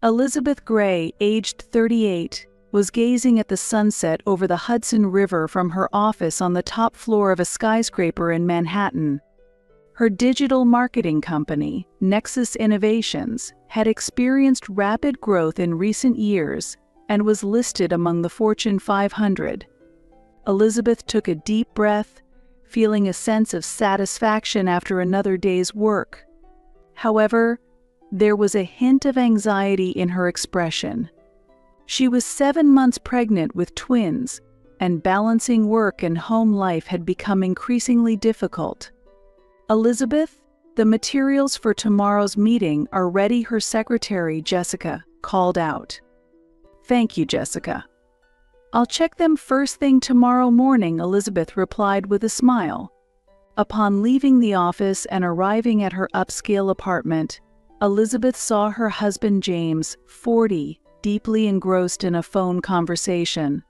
Elizabeth Gray, aged 38, was gazing at the sunset over the Hudson River from her office on the top floor of a skyscraper in Manhattan. Her digital marketing company, Nexus Innovations, had experienced rapid growth in recent years and was listed among the Fortune 500. Elizabeth took a deep breath, feeling a sense of satisfaction after another day's work. However, there was a hint of anxiety in her expression. She was 7 months pregnant with twins, and balancing work and home life had become increasingly difficult. "Elizabeth, the materials for tomorrow's meeting are ready," her secretary, Jessica, called out. "Thank you, Jessica. I'll check them first thing tomorrow morning," Elizabeth replied with a smile. Upon leaving the office and arriving at her upscale apartment, Elizabeth saw her husband James, 40, deeply engrossed in a phone conversation.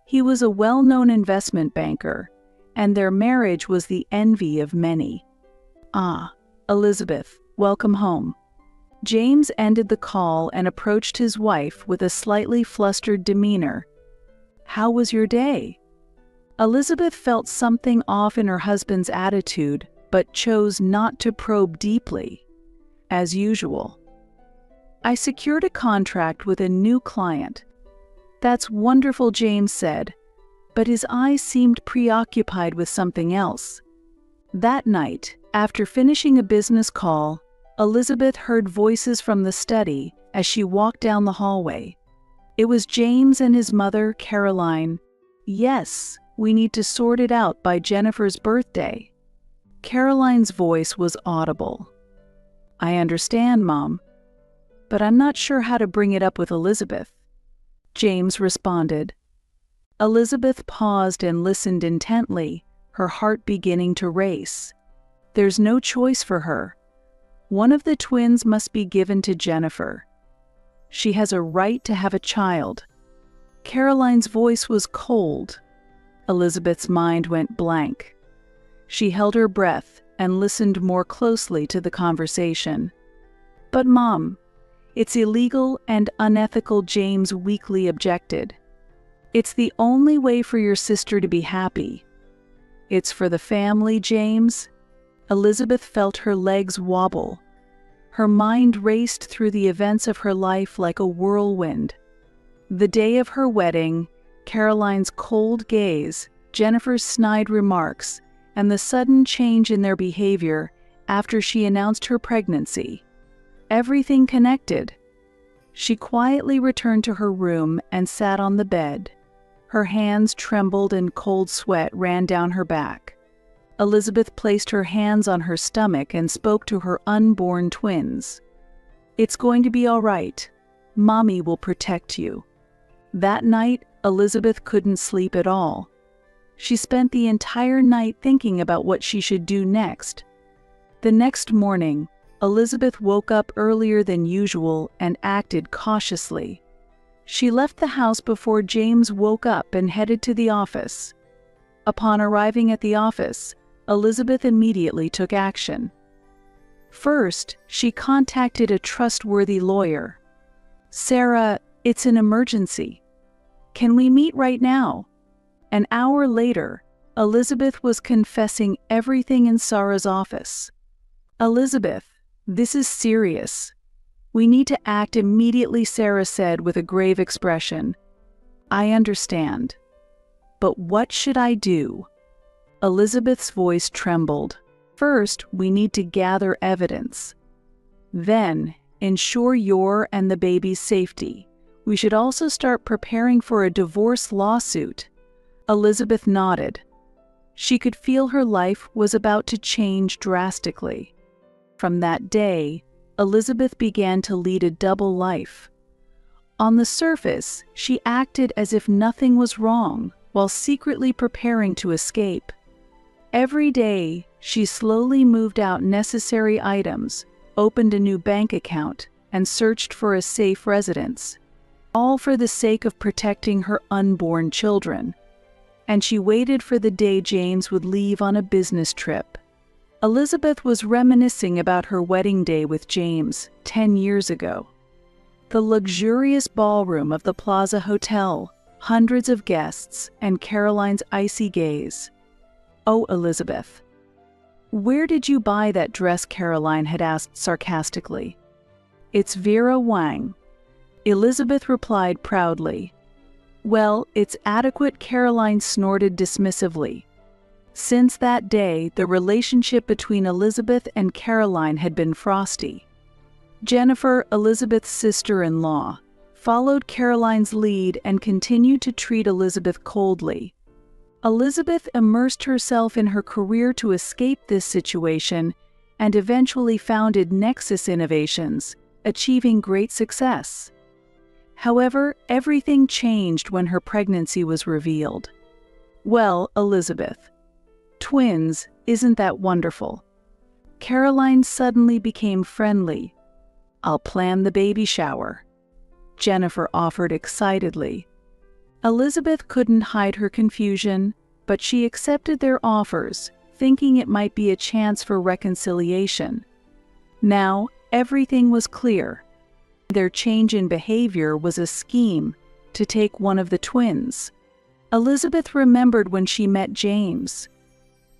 He was a well-known investment banker, and their marriage was the envy of many. "Ah, Elizabeth, welcome home." James ended the call and approached his wife with a slightly flustered demeanor. "How was your day?" Elizabeth felt something off in her husband's attitude, but chose not to probe deeply. As usual, "I secured a contract with a new client." "That's wonderful," James said, but his eyes seemed preoccupied with something else. That night, after finishing a business call, Elizabeth heard voices from the study as she walked down the hallway. It was James and his mother, Caroline. "Yes, we need to sort it out by Jennifer's birthday." Caroline's voice was audible. "I understand, Mom, but I'm not sure how to bring it up with Elizabeth," James responded. Elizabeth paused and listened intently, her heart beginning to race. There's no choice for her. One of the twins must be given to Jennifer. She has a right to have a child. Caroline's voice was cold. Elizabeth's mind went blank. She held her breath and listened more closely to the conversation. "But Mom, it's illegal and unethical," James weakly objected. "It's the only way for your sister to be happy." "It's for the family, James." Elizabeth felt her legs wobble. Her mind raced through the events of her life like a whirlwind. The day of her wedding, Caroline's cold gaze, Jennifer's snide remarks, and the sudden change in their behavior after she announced her pregnancy. Everything connected. She quietly returned to her room and sat on the bed. Her hands trembled and cold sweat ran down her back. Elizabeth placed her hands on her stomach and spoke to her unborn twins. "It's going to be all right. Mommy will protect you." That night, Elizabeth couldn't sleep at all. She spent the entire night thinking about what she should do next. The next morning, Elizabeth woke up earlier than usual and acted cautiously. She left the house before James woke up and headed to the office. Upon arriving at the office, Elizabeth immediately took action. First, she contacted a trustworthy lawyer. "Sarah, it's an emergency. Can we meet right now?" An hour later, Elizabeth was confessing everything in Sarah's office. "Elizabeth, this is serious. We need to act immediately," Sarah said with a grave expression. "I understand. But what should I do?" Elizabeth's voice trembled. "First, we need to gather evidence. Then, ensure your and the baby's safety. We should also start preparing for a divorce lawsuit." Elizabeth nodded. She could feel her life was about to change drastically. From that day, Elizabeth began to lead a double life. On the surface, she acted as if nothing was wrong, while secretly preparing to escape. Every day, she slowly moved out necessary items, opened a new bank account, and searched for a safe residence, all for the sake of protecting her unborn children. And she waited for the day James would leave on a business trip. Elizabeth was reminiscing about her wedding day with James 10 years ago. The luxurious ballroom of the Plaza Hotel, hundreds of guests, and Caroline's icy gaze. "Oh, Elizabeth." "Where did you buy that dress?" Caroline had asked sarcastically. "It's Vera Wang," Elizabeth replied proudly. "Well, it's adequate," Caroline snorted dismissively. Since that day, the relationship between Elizabeth and Caroline had been frosty. Jennifer, Elizabeth's sister-in-law, followed Caroline's lead and continued to treat Elizabeth coldly. Elizabeth immersed herself in her career to escape this situation and eventually founded Nexus Innovations, achieving great success. However, everything changed when her pregnancy was revealed. "Well, Elizabeth, twins, isn't that wonderful?" Caroline suddenly became friendly. "I'll plan the baby shower," Jennifer offered excitedly. Elizabeth couldn't hide her confusion, but she accepted their offers, thinking it might be a chance for reconciliation. Now, everything was clear. Their change in behavior was a scheme to take one of the twins. Elizabeth remembered when she met James.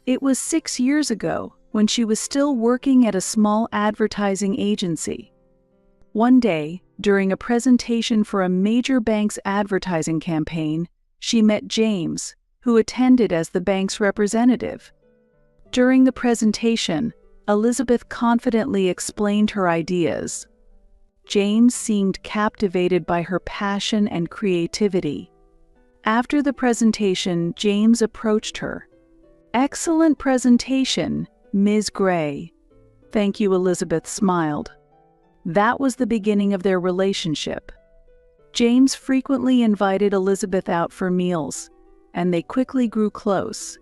It was 6 years ago, when she was still working at a small advertising agency. One day, during a presentation for a major bank's advertising campaign, she met James, who attended as the bank's representative. During the presentation, Elizabeth confidently explained her ideas. James seemed captivated by her passion and creativity. After the presentation, James approached her. "Excellent presentation, Ms. Gray." "Thank you," Elizabeth smiled. That was the beginning of their relationship. James frequently invited Elizabeth out for meals, and they quickly grew close.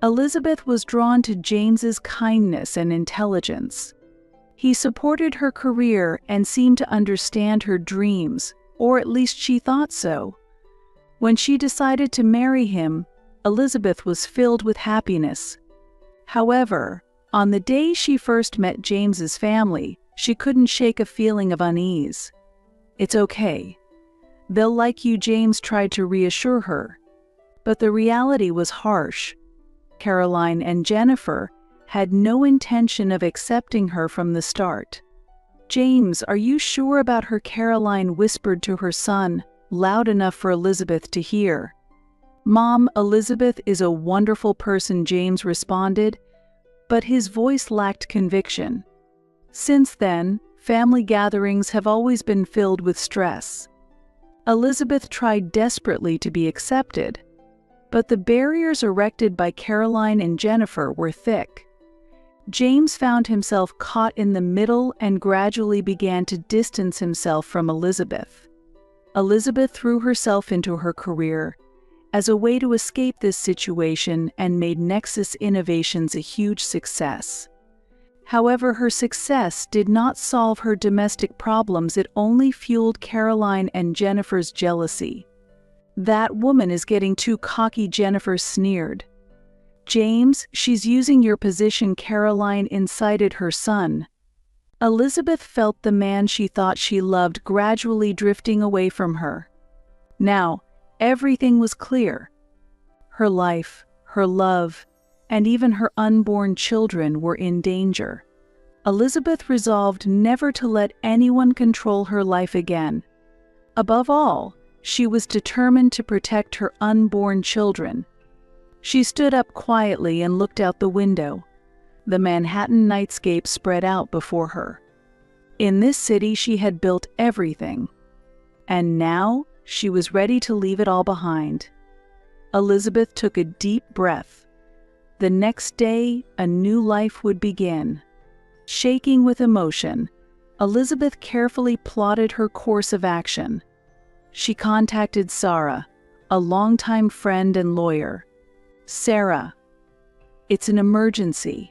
Elizabeth was drawn to James's kindness and intelligence. He supported her career and seemed to understand her dreams, or at least she thought so. When she decided to marry him, Elizabeth was filled with happiness. However, on the day she first met James's family, she couldn't shake a feeling of unease. "It's okay. They'll like you," James tried to reassure her. But the reality was harsh. Caroline and Jennifer had no intention of accepting her from the start. "James, are you sure about her?" Caroline whispered to her son, loud enough for Elizabeth to hear. "Mom, Elizabeth is a wonderful person," James responded, but his voice lacked conviction. Since then, family gatherings have always been filled with stress. Elizabeth tried desperately to be accepted, but the barriers erected by Caroline and Jennifer were thick. James found himself caught in the middle and gradually began to distance himself from Elizabeth. Elizabeth threw herself into her career as a way to escape this situation and made Nexus Innovations a huge success. However, her success did not solve her domestic problems. It only fueled Caroline and Jennifer's jealousy. "That woman is getting too cocky," Jennifer sneered. "James, she's using your position," Caroline incited her son. Elizabeth felt the man she thought she loved gradually drifting away from her. Now, everything was clear. Her life, her love, and even her unborn children were in danger. Elizabeth resolved never to let anyone control her life again. Above all, she was determined to protect her unborn children. She stood up quietly and looked out the window. The Manhattan nightscape spread out before her. In this city she had built everything, and now she was ready to leave it all behind. Elizabeth took a deep breath. The next day, a new life would begin. Shaking with emotion, Elizabeth carefully plotted her course of action. She contacted Sarah, a longtime friend and lawyer. "Sarah, it's an emergency.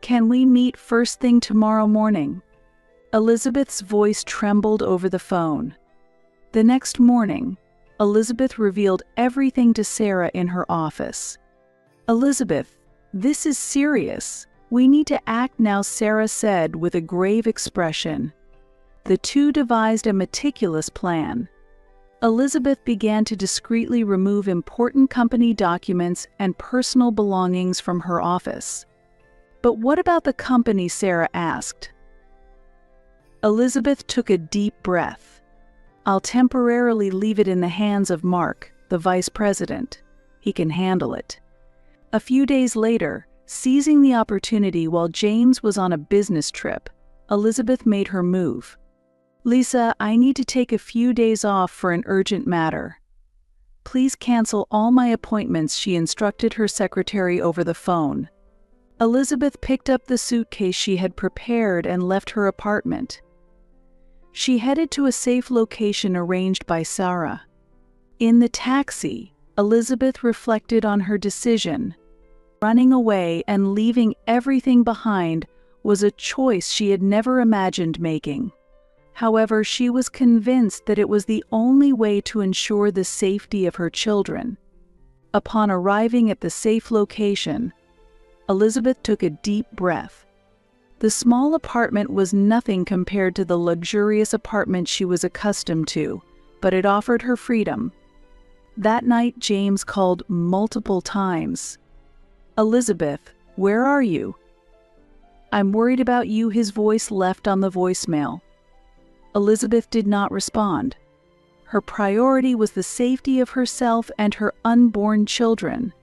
Can we meet first thing tomorrow morning?" Elizabeth's voice trembled over the phone. The next morning, Elizabeth revealed everything to Sarah in her office. "Elizabeth, this is serious. We need to act now," Sarah said with a grave expression. the two devised a meticulous plan. Elizabeth began to discreetly remove important company documents and personal belongings from her office. "But what about the company?" Sarah asked. Elizabeth took a deep breath. "I'll temporarily leave it in the hands of Mark, the vice president. He can handle it." A few days later, seizing the opportunity while James was on a business trip, Elizabeth made her move. "Lisa, I need to take a few days off for an urgent matter. Please cancel all my appointments," she instructed her secretary over the phone. Elizabeth picked up the suitcase she had prepared and left her apartment. She headed to a safe location arranged by Sarah. In the taxi, Elizabeth reflected on her decision. Running away and leaving everything behind was a choice she had never imagined making. However, she was convinced that it was the only way to ensure the safety of her children. Upon arriving at the safe location, Elizabeth took a deep breath. The small apartment was nothing compared to the luxurious apartment she was accustomed to, but it offered her freedom. That night, James called multiple times. "Elizabeth, where are you?" "I'm worried about you," his voice left on the voicemail. Elizabeth did not respond. Her priority was the safety of herself and her unborn children.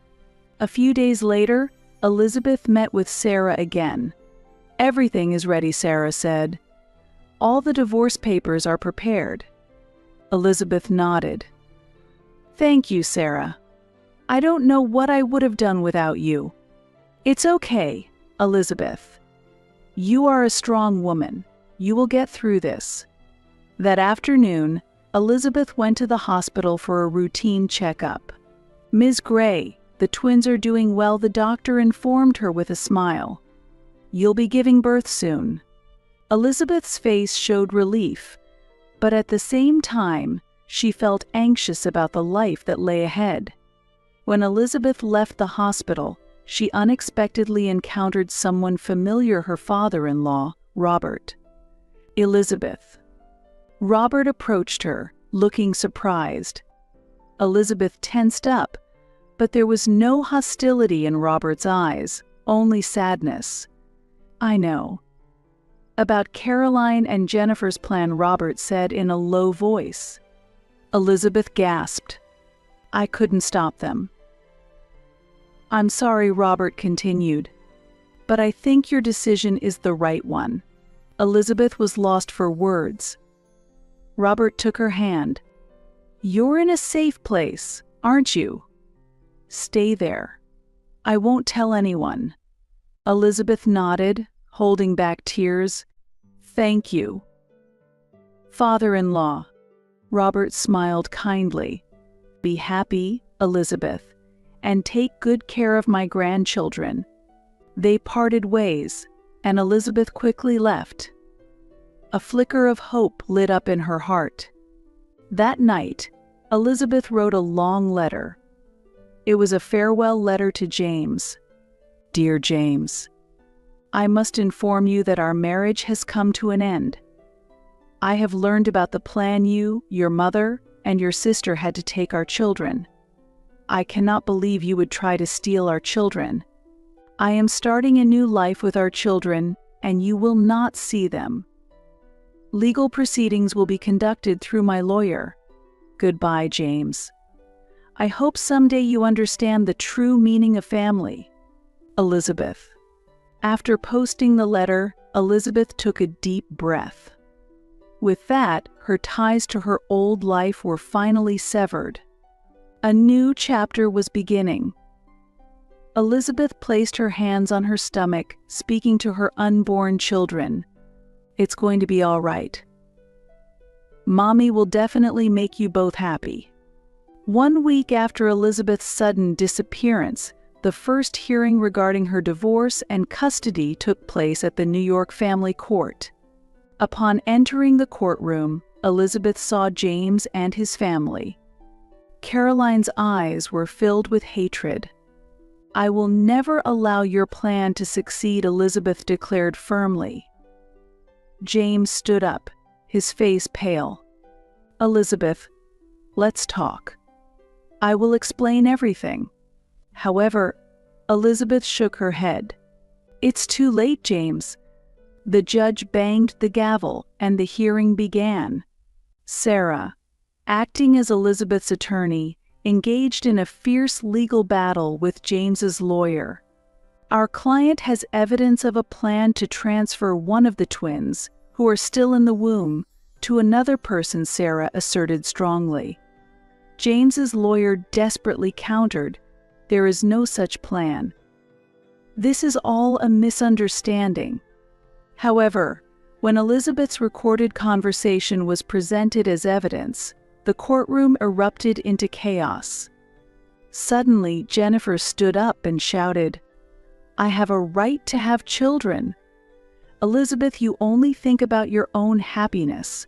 A few days later, Elizabeth met with Sarah again. "Everything is ready," Sarah said. "All the divorce papers are prepared." Elizabeth nodded. "Thank you, Sarah. I don't know what I would have done without you." "It's okay, Elizabeth. You are a strong woman. You will get through this." That afternoon, Elizabeth went to the hospital for a routine checkup. "Ms. Gray, the twins are doing well," the doctor informed her with a smile. "You'll be giving birth soon." Elizabeth's face showed relief, but at the same time, she felt anxious about the life that lay ahead. When Elizabeth left the hospital, she unexpectedly encountered someone familiar, her father-in-law, Robert. "Elizabeth." Robert approached her, looking surprised. Elizabeth tensed up, but there was no hostility in Robert's eyes, only sadness. "I know." "About Caroline and Jennifer's plan," Robert said in a low voice. Elizabeth gasped. "I couldn't stop them." "I'm sorry," Robert continued, "but I think your decision is the right one." Elizabeth was lost for words. Robert took her hand. "You're in a safe place, aren't you? Stay there. I won't tell anyone." Elizabeth nodded, holding back tears. "Thank you." "Father-in-law." Robert smiled kindly. "Be happy, Elizabeth, and take good care of my grandchildren." They parted ways, and Elizabeth quickly left. A flicker of hope lit up in her heart. That night, Elizabeth wrote a long letter. It was a farewell letter to James. "Dear James, I must inform you that our marriage has come to an end. I have learned about the plan you, your mother, and your sister had to take our children. I cannot believe you would try to steal our children. I am starting a new life with our children, and you will not see them. Legal proceedings will be conducted through my lawyer. Goodbye, James. I hope someday you understand the true meaning of family. Elizabeth." After posting the letter, Elizabeth took a deep breath. With that, her ties to her old life were finally severed. A new chapter was beginning. Elizabeth placed her hands on her stomach, speaking to her unborn children. "It's going to be all right. Mommy will definitely make you both happy." 1 week after Elizabeth's sudden disappearance, the first hearing regarding her divorce and custody took place at the New York Family Court. Upon entering the courtroom, Elizabeth saw James and his family. Caroline's eyes were filled with hatred. "I will never allow your plan to succeed," Elizabeth declared firmly. James stood up, his face pale. "Elizabeth, let's talk. I will explain everything." However, Elizabeth shook her head. "It's too late, James." The judge banged the gavel, and the hearing began. Sarah, acting as Elizabeth's attorney, engaged in a fierce legal battle with James's lawyer. "Our client has evidence of a plan to transfer one of the twins, who are still in the womb, to another person," Sarah asserted strongly. James's lawyer desperately countered, "There is no such plan. This is all a misunderstanding." However, when Elizabeth's recorded conversation was presented as evidence, the courtroom erupted into chaos. Suddenly, Jennifer stood up and shouted, "I have a right to have children. Elizabeth, you only think about your own happiness."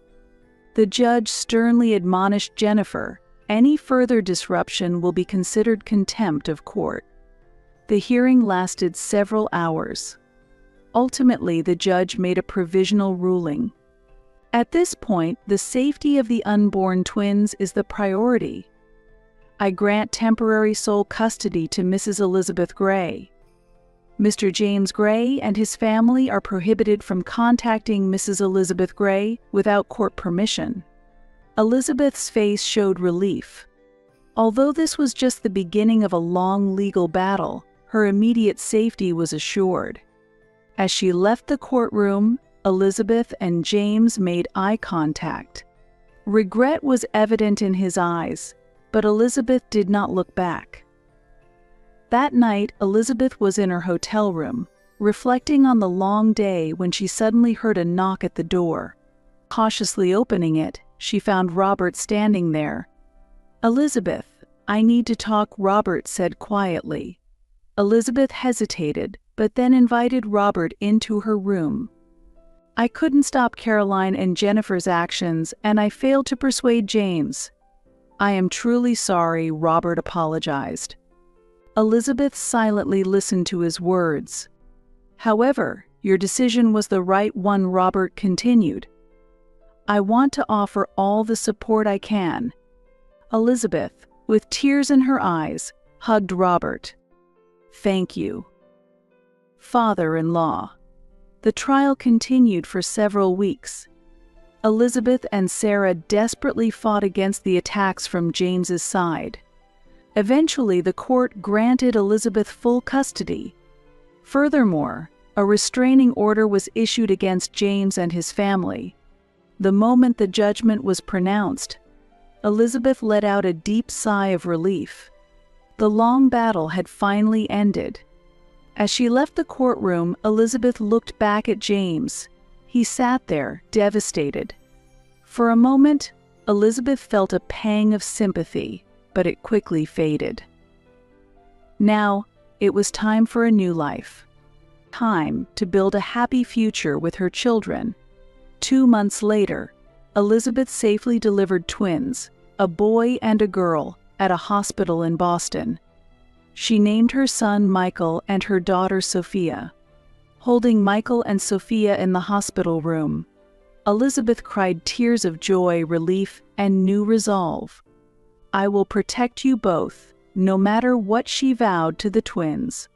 The judge sternly admonished Jennifer, "Any further disruption will be considered contempt of court." The hearing lasted several hours. Ultimately, the judge made a provisional ruling. At this point, the safety of the unborn twins is the priority. "I grant temporary sole custody to Mrs. Elizabeth Gray. Mr. James Gray and his family are prohibited from contacting Mrs. Elizabeth Gray without court permission." Elizabeth's face showed relief. Although this was just the beginning of a long legal battle, her immediate safety was assured. As she left the courtroom, Elizabeth and James made eye contact. Regret was evident in his eyes, but Elizabeth did not look back. That night, Elizabeth was in her hotel room, reflecting on the long day when she suddenly heard a knock at the door. Cautiously opening it, she found Robert standing there. "Elizabeth, I need to talk," Robert said quietly. Elizabeth hesitated, but then invited Robert into her room. "I couldn't stop Caroline and Jennifer's actions, and I failed to persuade James." "I am truly sorry," Robert apologized. Elizabeth silently listened to his words. "However, your decision was the right one," Robert continued. "I want to offer all the support I can." Elizabeth, with tears in her eyes, hugged Robert. "Thank you, father-in-law." The trial continued for several weeks. Elizabeth and Sarah desperately fought against the attacks from James's side. Eventually, the court granted Elizabeth full custody. Furthermore, a restraining order was issued against James and his family. The moment the judgment was pronounced, Elizabeth let out a deep sigh of relief. The long battle had finally ended. As she left the courtroom, Elizabeth looked back at James. He sat there, devastated. For a moment, Elizabeth felt a pang of sympathy, but it quickly faded. Now, it was time for a new life. Time to build a happy future with her children. 2 months later, Elizabeth safely delivered twins, a boy and a girl, at a hospital in Boston. She named her son Michael and her daughter Sophia. Holding Michael and Sophia in the hospital room, Elizabeth cried tears of joy, relief, and new resolve. "I will protect you both," no matter what she vowed to the twins.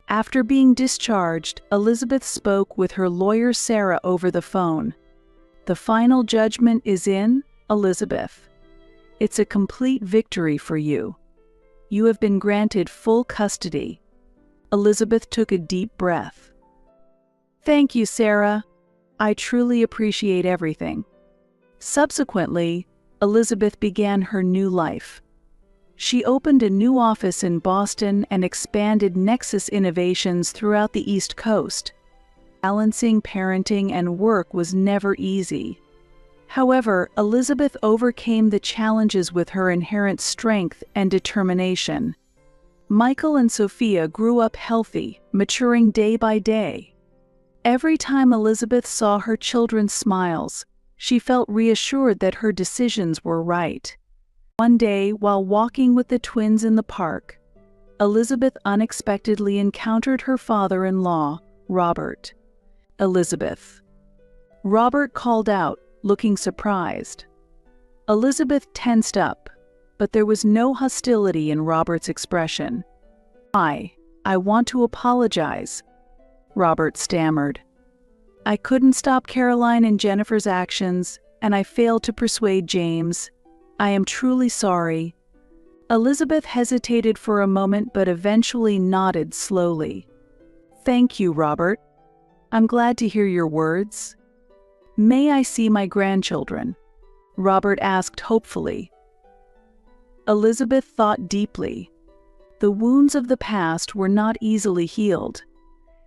After being discharged, Elizabeth spoke with her lawyer Sarah over the phone. "The final judgment is in, Elizabeth. It's a complete victory for you. You have been granted full custody." Elizabeth took a deep breath. "Thank you, Sarah. I truly appreciate everything." Subsequently, Elizabeth began her new life. She opened a new office in Boston and expanded Nexus innovations throughout the East Coast. Balancing parenting and work was never easy. However, Elizabeth overcame the challenges with her inherent strength and determination. Michael and Sophia grew up healthy, maturing day by day. Every time Elizabeth saw her children's smiles, she felt reassured that her decisions were right. One day, while walking with the twins in the park, Elizabeth unexpectedly encountered her father-in-law, Robert. "Elizabeth." Robert called out, looking surprised. Elizabeth tensed up, but there was no hostility in Robert's expression. I want to apologize," Robert stammered. "I couldn't stop Caroline and Jennifer's actions, and I failed to persuade James. I am truly sorry." Elizabeth hesitated for a moment but eventually nodded slowly. "Thank you, Robert. I'm glad to hear your words." "May I see my grandchildren?" Robert asked hopefully. Elizabeth thought deeply. The wounds of the past were not easily healed.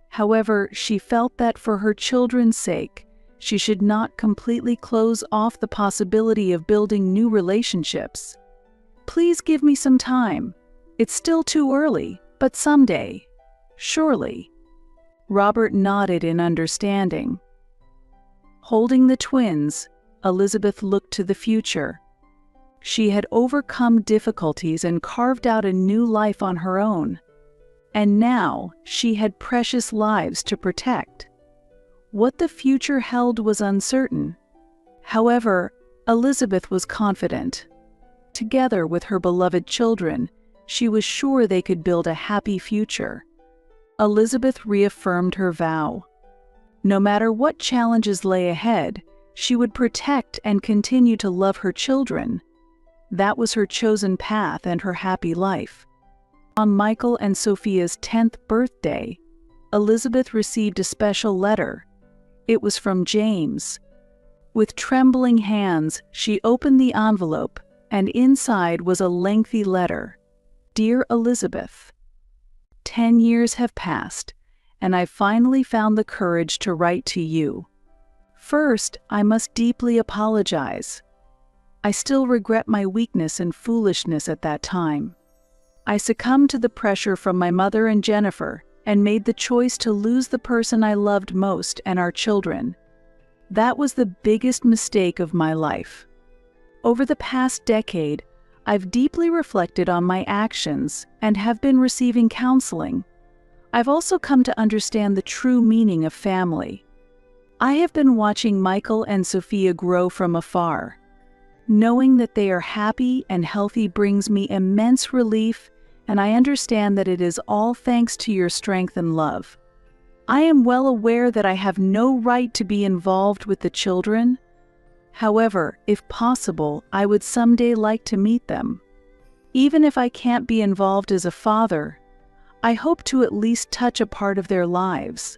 However, she felt that for her children's sake, she should not completely close off the possibility of building new relationships. "Please give me some time. It's still too early, but someday. Surely." Robert nodded in understanding. Holding the twins, Elizabeth looked to the future. She had overcome difficulties and carved out a new life on her own. And now she had precious lives to protect. What the future held was uncertain. However, Elizabeth was confident. Together with her beloved children, she was sure they could build a happy future. Elizabeth reaffirmed her vow. No matter what challenges lay ahead, she would protect and continue to love her children. That was her chosen path and her happy life. On Michael and Sophia's 10th birthday, Elizabeth received a special letter. It was from James. With trembling hands, she opened the envelope, and inside was a lengthy letter. "Dear Elizabeth, 10 years have passed, and I finally found the courage to write to you. First, I must deeply apologize. I still regret my weakness and foolishness at that time. I succumbed to the pressure from my mother and Jennifer and made the choice to lose the person I loved most and our children. That was the biggest mistake of my life. Over the past decade, I've deeply reflected on my actions and have been receiving counseling. I've also come to understand the true meaning of family. I have been watching Michael and Sophia grow from afar. Knowing that they are happy and healthy brings me immense relief, and I understand that it is all thanks to your strength and love. I am well aware that I have no right to be involved with the children. However, if possible, I would someday like to meet them. Even if I can't be involved as a father, I hope to at least touch a part of their lives.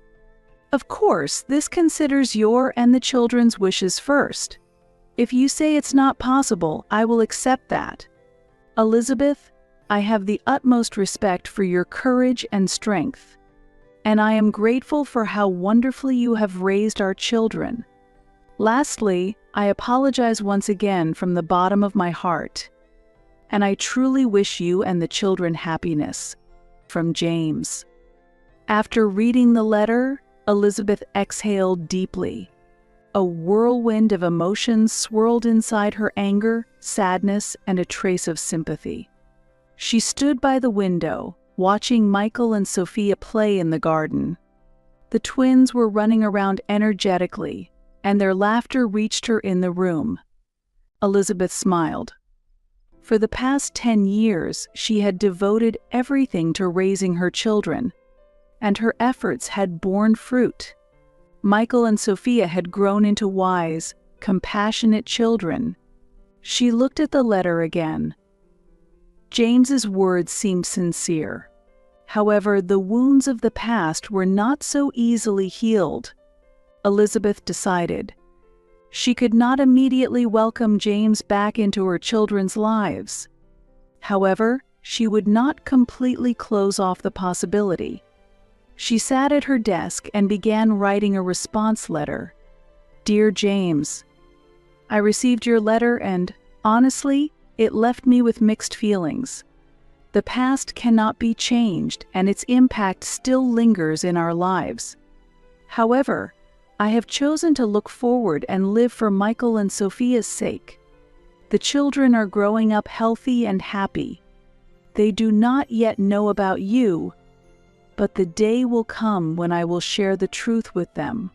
Of course, this considers your and the children's wishes first. If you say it's not possible, I will accept that. Elizabeth, I have the utmost respect for your courage and strength, and I am grateful for how wonderfully you have raised our children. Lastly, I apologize once again from the bottom of my heart, and I truly wish you and the children happiness. From James." After reading the letter, Elizabeth exhaled deeply. A whirlwind of emotions swirled inside her: anger, sadness, and a trace of sympathy. She stood by the window, watching Michael and Sophia play in the garden. The twins were running around energetically, and their laughter reached her in the room. Elizabeth smiled. For the past 10 years, she had devoted everything to raising her children, and her efforts had borne fruit. Michael and Sophia had grown into wise, compassionate children. She looked at the letter again. James's words seemed sincere. However, the wounds of the past were not so easily healed. Elizabeth decided. She could not immediately welcome James back into her children's lives. However, she would not completely close off the possibility. She sat at her desk and began writing a response letter. "Dear James, I received your letter and, honestly, it left me with mixed feelings. The past cannot be changed and its impact still lingers in our lives. However, I have chosen to look forward and live for Michael and Sophia's sake. The children are growing up healthy and happy. They do not yet know about you, but the day will come when I will share the truth with them.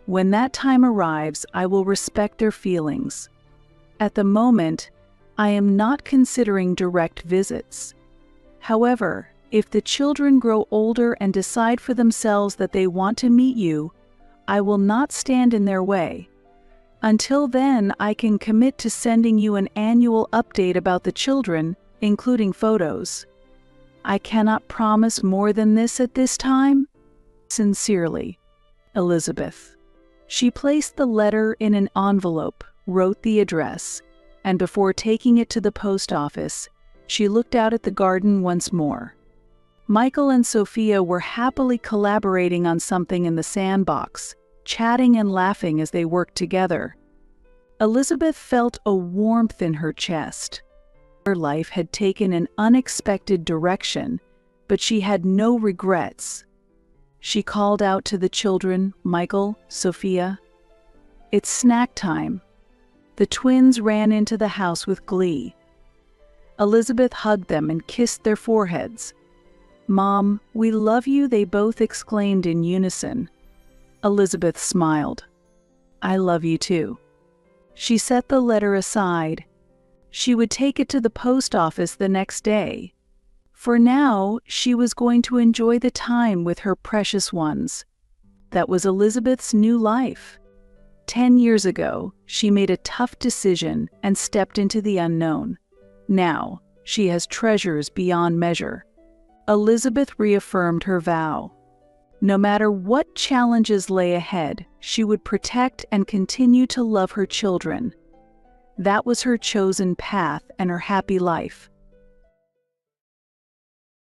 When that time arrives, I will respect their feelings. At the moment, I am not considering direct visits. However, if the children grow older and decide for themselves that they want to meet you, I will not stand in their way. Until then, I can commit to sending you an annual update about the children, including photos. I cannot promise more than this at this time. Sincerely, Elizabeth. She placed the letter in an envelope, wrote the address, and before taking it to the post office, she looked out at the garden once more. Michael and Sophia were happily collaborating on something in the sandbox, chatting and laughing as they worked together. Elizabeth felt a warmth in her chest. Her life had taken an unexpected direction, but she had no regrets. She called out to the children, Michael, Sophia. "It's snack time." The twins ran into the house with glee. Elizabeth hugged them and kissed their foreheads. "Mom, we love you," they both exclaimed in unison. Elizabeth smiled. "I love you too." She set the letter aside. She would take it to the post office the next day. For now, she was going to enjoy the time with her precious ones. That was Elizabeth's new life. 10 years ago, she made a tough decision and stepped into the unknown. Now, she has treasures beyond measure. Elizabeth reaffirmed her vow. No matter what challenges lay ahead, she would protect and continue to love her children. That was her chosen path and her happy life.